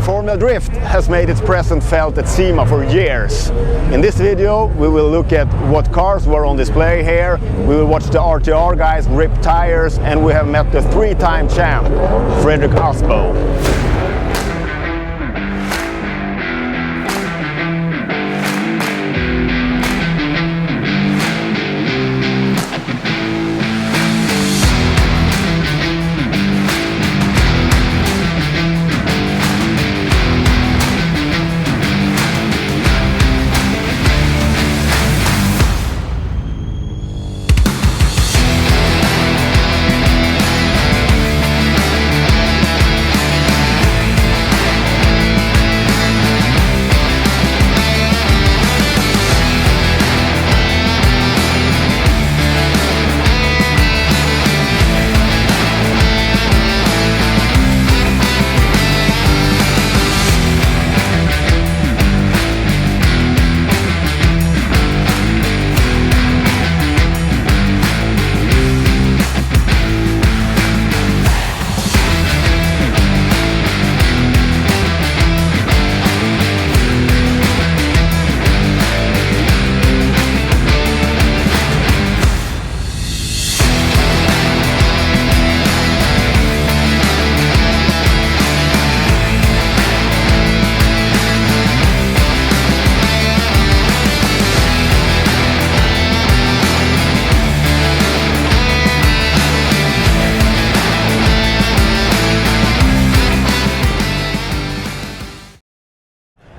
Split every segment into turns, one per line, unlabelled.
Formula Drift has made its presence felt at Sema for years. In this video we will look at what cars were on display here, we will watch the RTR guys rip tires, and we have met the three-time champ, Fredric Aasbø.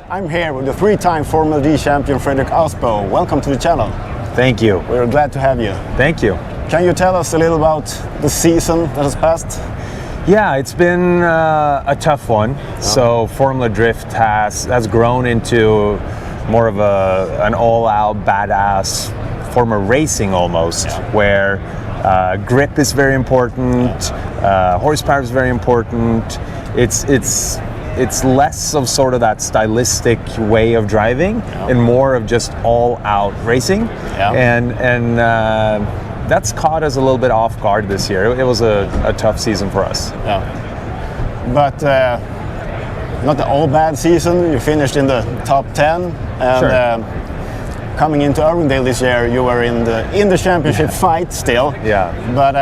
I'm here with the three-time Formula D champion Fredric Aasbø. Welcome to the channel.
Thank you.
We're glad to have you.
Thank you.
Can you tell us a little about the season that has passed?
Yeah, it's been a tough one. So Formula Drift has grown into more of an all-out badass form of racing almost, where grip is very important, horsepower is very important. It's less of sort of that stylistic way of driving and more of just all-out racing. And that's caught us a little bit off guard this year. It was a tough season for us.
But not an all bad season. You finished in the top 10, and coming into Irwindale this year, you were in the championship fight still. But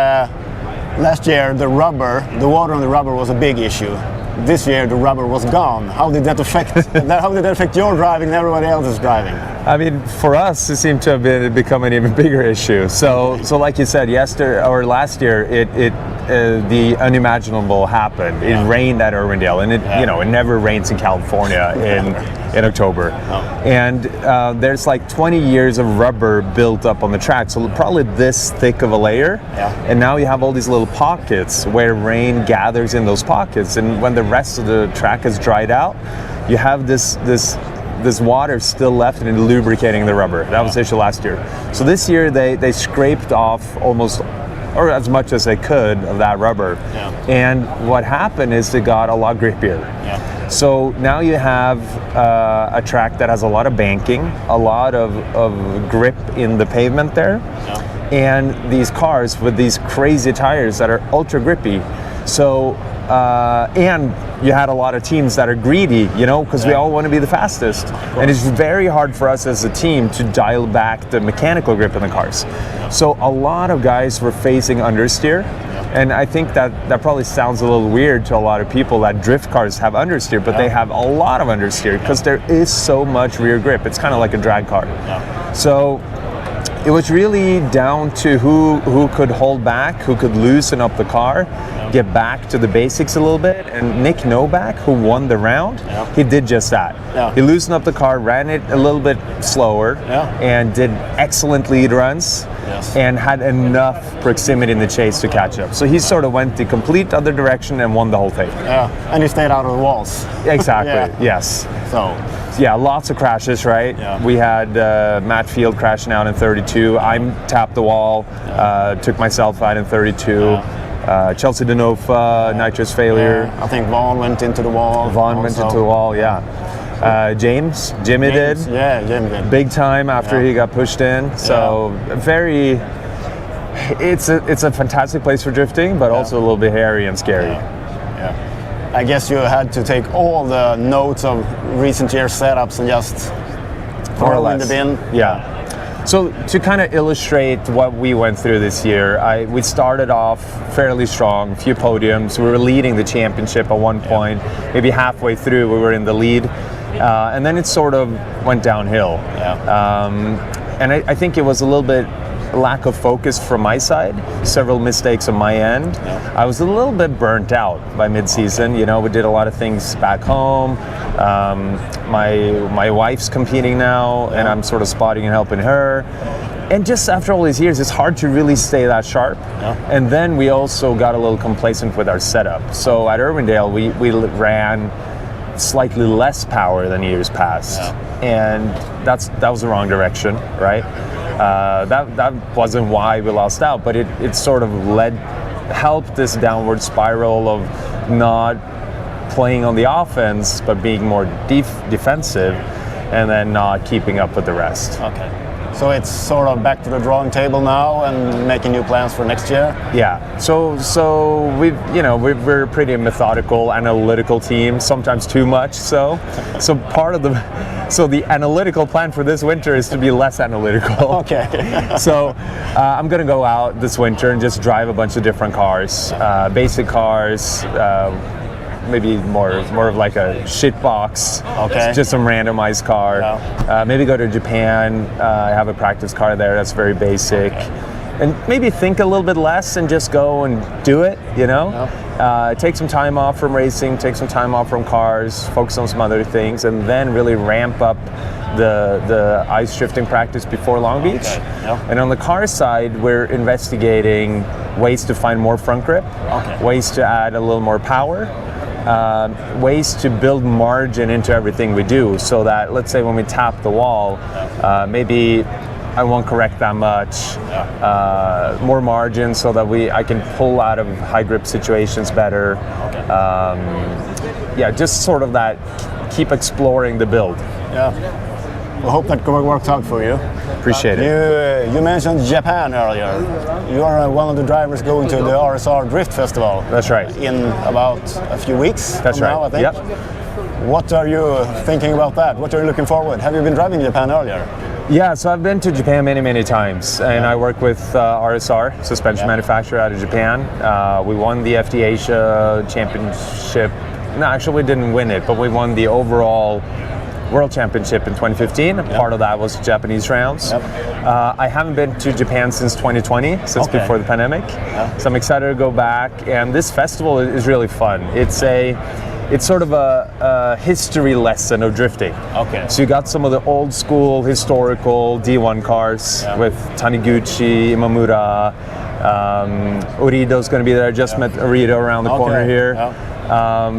last year the water on the rubber was a big issue. This year the rubber was gone. How did that affect your driving and everybody else's driving?
I mean, for us, it seemed to have become an even bigger issue. So like you said, last year, the unimaginable happened. It rained at Irwindale, and it never rains in California in October. And there's like 20 years of rubber built up on the track, so probably this thick of a layer. And now you have all these little pockets where rain gathers in those pockets, and when the rest of the track is dried out, you have this water still left and lubricating the rubber. That was the issue last year. So this year they scraped off almost, or as much as they could, of that rubber. And what happened is it got a lot grippier. So now you have a track that has a lot of banking, a lot of grip in the pavement there, and these cars with these crazy tires that are ultra grippy. So and you had a lot of teams that are greedy, because we all want to be the fastest. And it's very hard for us as a team to dial back the mechanical grip in the cars. So a lot of guys were facing understeer. And I think that probably sounds a little weird to a lot of people that drift cars have understeer, but they have a lot of understeer because there is so much rear grip. It's kind of like a drag car. So it was really down to who could hold back, who could loosen up the car, get back to the basics a little bit. And Nick Novak, who won the round, he did just that. He loosened up the car, ran it a little bit slower, and did excellent lead runs, and had enough proximity in the chase to catch up. So he sort of went the complete other direction and won the whole thing.
And he stayed out of the walls.
Exactly, yes.
So
lots of crashes, right? We had Matt Field crashing out in 32. I tapped the wall, took myself out in 32. Chelsea DeNofa, nitrous failure.
I think Vaughn went into the wall.
Went into the wall, Jimmy did.
Yeah, Jimmy did.
Big time after he got pushed in. So very, it's a fantastic place for drifting, but also a little bit hairy and scary.
I guess you had to take all the notes of recent year setups and just throw in the bin.
Yeah. So to kind of illustrate what we went through this year, we started off fairly strong, a few podiums. We were leading the championship at one point. Maybe halfway through, we were in the lead. And then it sort of went downhill. And I think it was a little bit lack of focus from my side, several mistakes on my end. I was a little bit burnt out by mid-season. You know, we did a lot of things back home. My wife's competing now, and I'm sort of spotting and helping her. And just after all these years, it's hard to really stay that sharp. And then we also got a little complacent with our setup. So at Irwindale, we ran slightly less power than years past, and that was the wrong direction, right? That wasn't why we lost out, but it sort of helped this downward spiral of not playing on the offense, but being more defensive, and then not keeping up with the rest.
Okay. So it's sort of back to the drawing table now and making new plans for next year?
Yeah. So we're a pretty methodical, analytical team, sometimes too much so. So the analytical plan for this winter is to be less analytical.
Okay.
So I'm going to go out this winter and just drive a bunch of different cars, basic cars, maybe more of like a shit box.
Okay.
Just some randomized car. Maybe go to Japan. I have a practice car there that's very basic. And maybe think a little bit less and just go and do it, you know? Take some time off from racing, take some time off from cars, focus on some other things, and then really ramp up the ice drifting practice before Long Beach. And on the car side, we're investigating ways to find more front grip, ways to add a little more power, ways to build margin into everything we do, so that, let's say when we tap the wall, maybe I won't correct that much, more margin so that I can pull out of high grip situations better. Just sort of that, keep exploring the build.
I hope that works out for you.
Appreciate it.
You mentioned Japan earlier. You are one of the drivers going to the RSR Drift Festival.
That's right.
In about a few weeks.
That's right.
Now, I think.
Yep.
What are you thinking about that? What are you looking forward? Have you been driving Japan earlier?
Yeah, so I've been to Japan many times, and I work with RSR, suspension manufacturer out of Japan. We won the FD Asia Championship. No, actually we didn't win it, but we won the overall World Championship in 2015. Part of that was Japanese rounds. I haven't been to Japan since 2020, since before the pandemic. So I'm excited to go back, and this festival is really fun. It's sort of a history lesson of drifting. So you got some of the old school historical D1 cars with Taniguchi, Imamura, Urido's going to be there. I just met Urido around the corner here.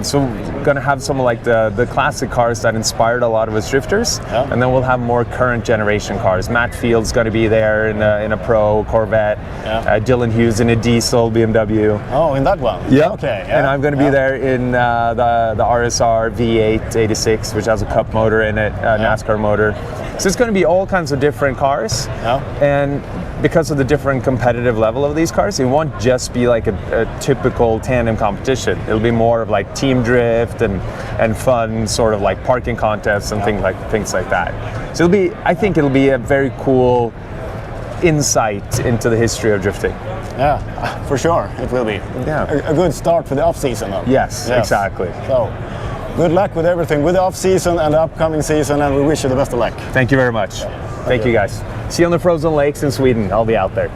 So we're going to have some of like the classic cars that inspired a lot of us drifters, and then we'll have more current generation cars. Matt Field's going to be there in a Pro Corvette. Dylan Hughes in a diesel BMW.
Oh, in that one?
Yeah.
Okay.
And I'm going to be there in the RSR V8 86, which has a cup motor in it, NASCAR motor. So it's going to be all kinds of different cars, and because of the different competitive level of these cars, it won't just be like a typical tandem competition. It'll be more of like team drift and fun, sort of like parking contests and things like that. So I think it'll be a very cool insight into the history of drifting.
Yeah, for sure it will be. A good start for the off season.
Yes, exactly.
So good luck with everything, with the off season and the upcoming season, and we wish you the best of luck.
Thank you very much. Thank you guys. See you on the frozen lakes in Sweden. I'll be out there.